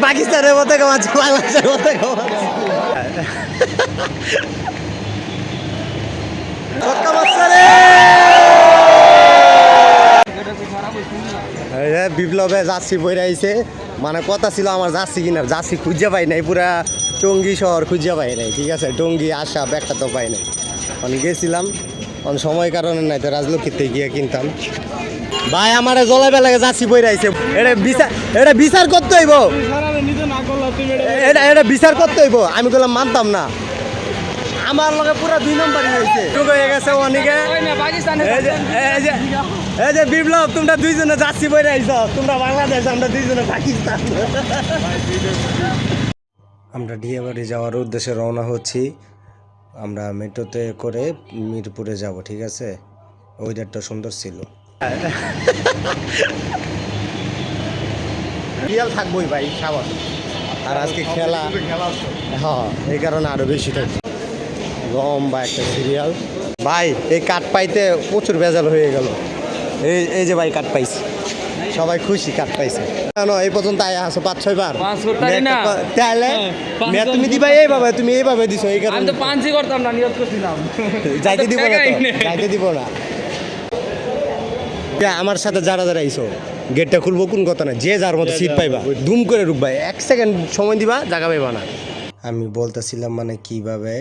পাকিস্তানের মতো কামাচ্ছে, বাংলাদেশের মতো কামাচ্ছে। বিপ্লবে জার্সি বই আইছে, মানে কথা ছিল আমার জার্সি কিনার, জার্সি খুঁজে পাই নাই, পুরা টঙ্গী শহর খুঁজে পাই নাই। ঠিক আছে, টঙ্গী আসা ব্যাগটা তো পাই নাই, মানে গেছিলাম অন সময় কারণে নাই তো রাজলক্ষ্মীতে গিয়ে কিনতাম। ভাই আমার জলাইবে লাগে জার্সি বই আইছে, এটা বিচার করতে হইব, এটা বিচার করতে হইব। আমি বললাম মানতাম না, আমার লগে পুরা 2 নম্বরই হয়েছে, হয়ে গেছে অনেকে। এই যে বিপ্লব, তোমরা 2 জনে জার্সি বই আইছ, তোমরা বাংলাদেশ, আমরা 2 জনে পাকিস্তান। আমরা ডিয়াবাড়ি যাওয়ার উদ্দেশ্যে রওনা হচ্ছি। আমরা মেট্রোতে করে মিরপুরে যাব। ঠিক আছে, ওয়েদারটা সুন্দর ছিল। রিয়াল থাকবোই ভাই, খাবার আর আজকে খেলা, হ্যাঁ এই কারণে আরো বেশি থাকবে। লম্বা একটা সিরিয়াল ভাই, এই কাঠ পাইতে প্রচুর ভেজাল হয়ে গেল। এই যে ভাই কাঠ পাইছি, সবাই খুশি কাঠ পাইছে। এই পর্যন্ত আয়া আসো 5-6 বার, তাহলে তুমি দিবা এইভাবে, তুমি এইভাবে দিছো, এই কারণে পাঁচই করতাম না, নিয়ত করছিলাম যাইতে দিব না, যাইতে দিব না। আমার সাথে যারা যারা আইসো, গেটটা খুলবো কোন কথা না, যে যার মতো সিট পাইবা দুম করে ঢুকবা, 1 সেকেন্ড সময় দিবা, জায়গা পাইবা না। আমি বলতেছিলাম মানে কিভাবে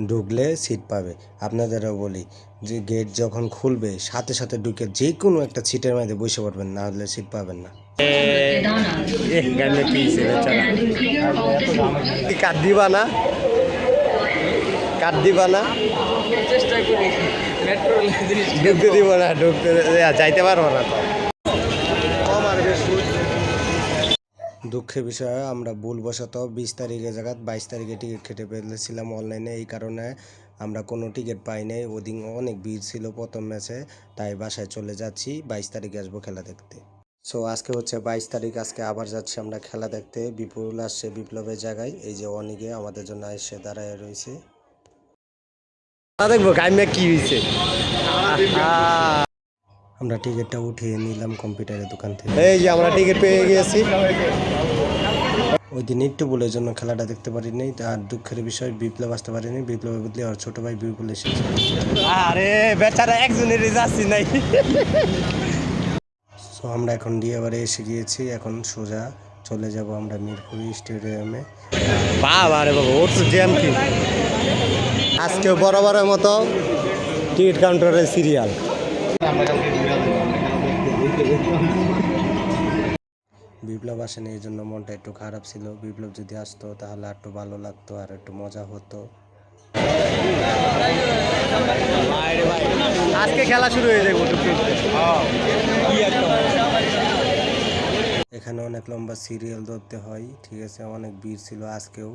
ঢুকলে সিট পাবে। আপনাদেরও বলি যে গেট যখন খুলবে সাথে সাথে ঢুকে যে কোনো একটা সিটের মধ্যে বসে পড়বেন, না হলে সিট পাবেন না। কাট দিবা না, কাট দিবা না, ঢুকতে দিব না, ঢুকতে যাইতে পারবো না তো। দুঃখের বিষয়ে আমরা ভুলবশত 20 তারিখের জায়গায় 22 তারিখে টিকিট কেটে ফেলেছিলাম অনলাইনে। এই কারণে আমরা কোনো টিকিট পাই নাই, ওদিন অনেক ভিড় ছিল প্রথম ম্যাচে, তাই বাসায় চলে যাচ্ছি। 22 তারিখে আসবো খেলা দেখতে। সো আজকে হচ্ছে 22 তারিখ, আজকে আবার যাচ্ছি আমরা খেলা দেখতে। বিপুল আসছে বিপ্লবের জায়গায়, এই যে অনেকে আমাদের জন্য এসে দাঁড়ায় রয়েছে। দেখবো গাইমে কি হয়েছে। আমরা টিকিটটা উঠিয়ে নিলাম কম্পিউটারের দোকান থেকে। এই যে আমরা টিকিট পেয়ে গিয়েছি। ওই দিন একটু বলে জন্য খেলাটা দেখতে পারিনি, আর দুঃখের বিষয় বিপ্লব আসতে পারিনি। বিপ্লবের বদলে আর ছোট ভাই বিপুল এসেছে। আরে বেচারা একজনের যাচ্ছি নাই। সো আমরা এখন ডিয়াবাড়ি এসে গিয়েছি, এখন সোজা চলে যাব আমরা মিরপুর স্টেডিয়ামে। বাবা রে বাবা, ওর তো জ্যাম কি আজকে বরাবরের মতো টিকিট কাউন্টারের সিরিয়াল। বিপ্লব আসেনি, এই জন্য মনটা একটু খারাপ ছিল। বিপ্লব যদি আসতো তাহলে একটু ভালো লাগতো, আর একটু মজা হতো। আজকে খেলা শুরু হয়ে যাবে। এখানে অনেক লম্বা সিরিয়াল ধরতে হয়। ঠিক আছে, অনেক ভিড় ছিল আজকেও।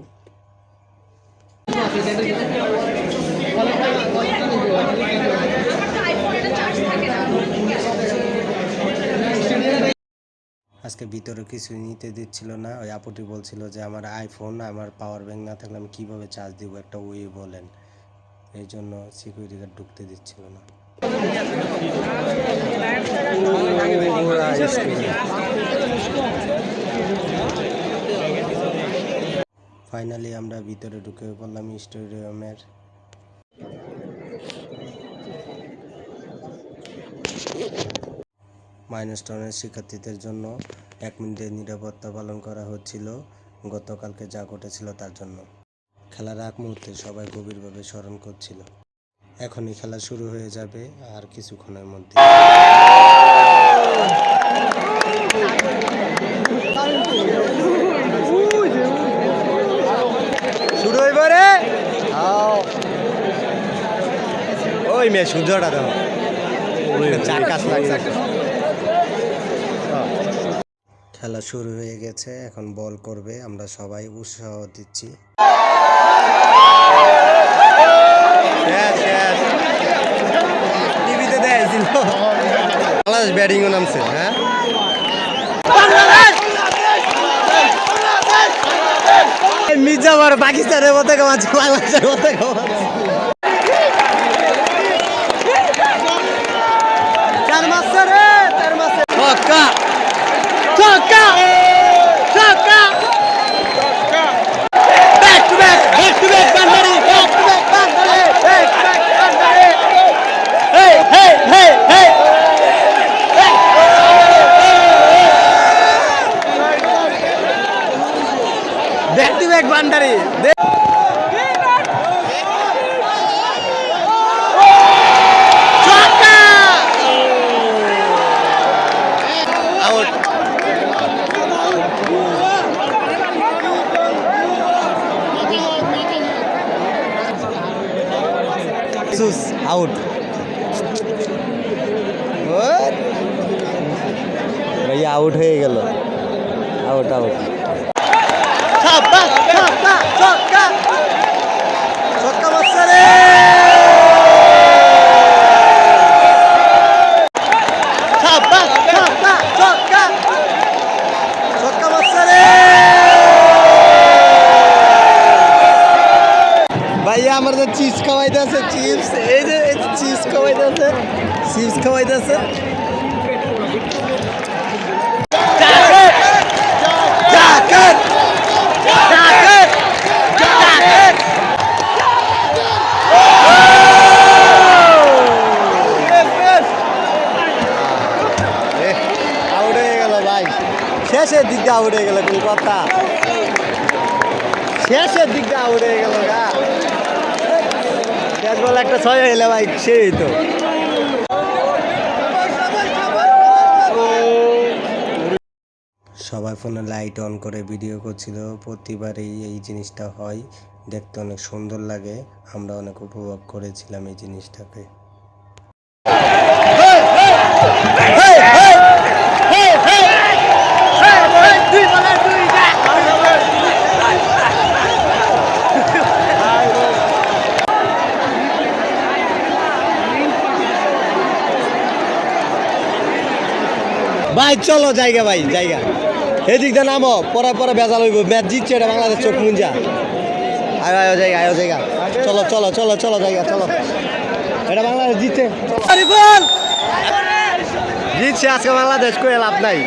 আজকে ভিতরে কিছু নিতে দিচ্ছিল না। ওই আপুটি বলছিল যে আমার আইফোন, আমার পাওয়ার ব্যাংক না থাকলে আমি কীভাবে চার্জ দিব, একটা ওয়ে বলেন। এই জন্য সিকিউরিটি গার্ড ঢুকতে দিচ্ছিল না। ফাইনালি আমরা ভিতরে ঢুকে পড়লাম স্টেডিয়ামের। মাইলস্টোনের শিক্ষার্থীদের জন্য 1 মিনিটের নিরাপত্তা পালন করা হচ্ছিল গতকালকে যা ঘটেছিল তার জন্য। খেলার আগ মুহূর্তে সবাই গভীরভাবে স্মরণ করছিল। এখনই খেলা শুরু হয়ে যাবে আর কিছুক্ষণের মধ্যে। শুরু হইব রে, ওই মেয়ে সূর্যটা দাও, চার কাজ লাগছে। খেলা শুরু হয়ে গেছে, এখন বল করবে, আমরা সবাই উৎসাহ দিচ্ছি। টিভিতে দেখাইছিল বাংলাদেশ ব্যাটিংও নামছে। হ্যাঁ, মির্জাবার পাকিস্তানের মতো কামাচ্ছে, বাংলাদেশের মতো কামাচ্ছে। চার মাসে রে, 4 মাসে ছক্কা ছক্কা ছক্কা back to back Bhandari out out ভাইয়া আউট হয়ে গেল আউট আউট ছক্কা মারছে রে ছক্কা মারছে রে ভাইয়া আমার তো চিপস খাওয়াইতেছে চিপস এই যে চিপস খাওয়াইতেছে চিপস খাওয়াইতেছে আউট হয়ে গেল ভাই শেষের দিকটা আউট হয়ে গেল কোন কথা শেষের দিকটা আউট হয়ে গেল গা শেষ বল একটা ছয় হইলে ভাই সেই তো সবাই ফোনে লাইট অন করে ভিডিও করছিল প্রতিবারই এই জিনিসটা হয় দেখতে অনেক সুন্দর লাগে আমরা অনেক উপভোগ করেছিলাম এই জিনিসটাকে ভাই চলো জায়গা ভাই জায়গা এদিক দিয়ে নামো পরে পরে ভেজাল হইব ম্যাচ জিতছে এটা বাংলাদেশ চোখ মুঞ্জা আয় আয় জায়গা আয় জায়গা চলো চলো চলো চলো জায়গা চলো এটা বাংলাদেশ জিতছে জিতছে আজকে বাংলাদেশ কই লাভ নাই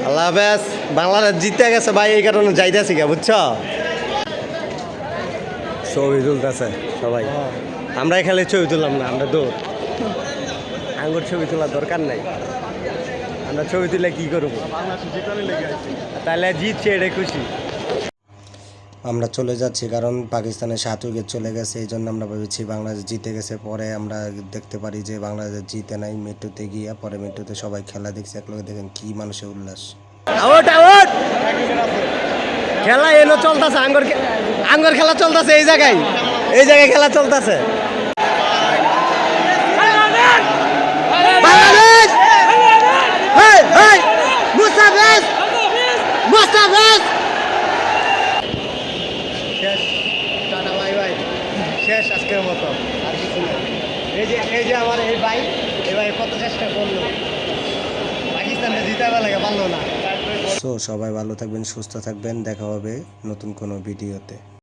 আল্লাহ হাফেজ বাংলাদেশ জিতে গেছে ভাই এই কারণে যাইতেছি গা বুঝছো ছবি তুলতেছে সবাই আমরা এখানে ছবি তুললাম না আমরা দৌড় আঙ্গুর ছবি তোলার দরকার নাই আমরা ছবি তুলে কি করবো তাহলে জিতছে এটা খুশি আমরা চলে যাচ্ছি কারণ পাকিস্তানের 7 উইকেট চলে গেছে এই জন্য আমরা ভেবেছি বাংলাদেশ জিতে গেছে পরে আমরা দেখতে পারি যে বাংলাদেশ জিতে নাই মেট্রোতে গিয়ে পরে মেট্রোতে সবাই খেলা দেখছে একলগে দেখেন কি মানুষের উল্লাস আউট আউট খেলা এলো চলতেছে আঙ্গুর খেলা চলতেছে এই জায়গায় খেলা চলতেছে বাংলাদেশ হেই হেই মুস্তাফিজ মুস্তাফিজ শেষ টাটা বাই বাই শেষ আজকের মতো আর কিছু না এই যে আমার এই ভাই কত চেষ্টা করলো পাকিস্তানে জিতাবার লাগে পারলো না সো সবাই ভালো থাকবেন সুস্থ থাকবেন দেখা হবে নতুন কোনো ভিডিওতে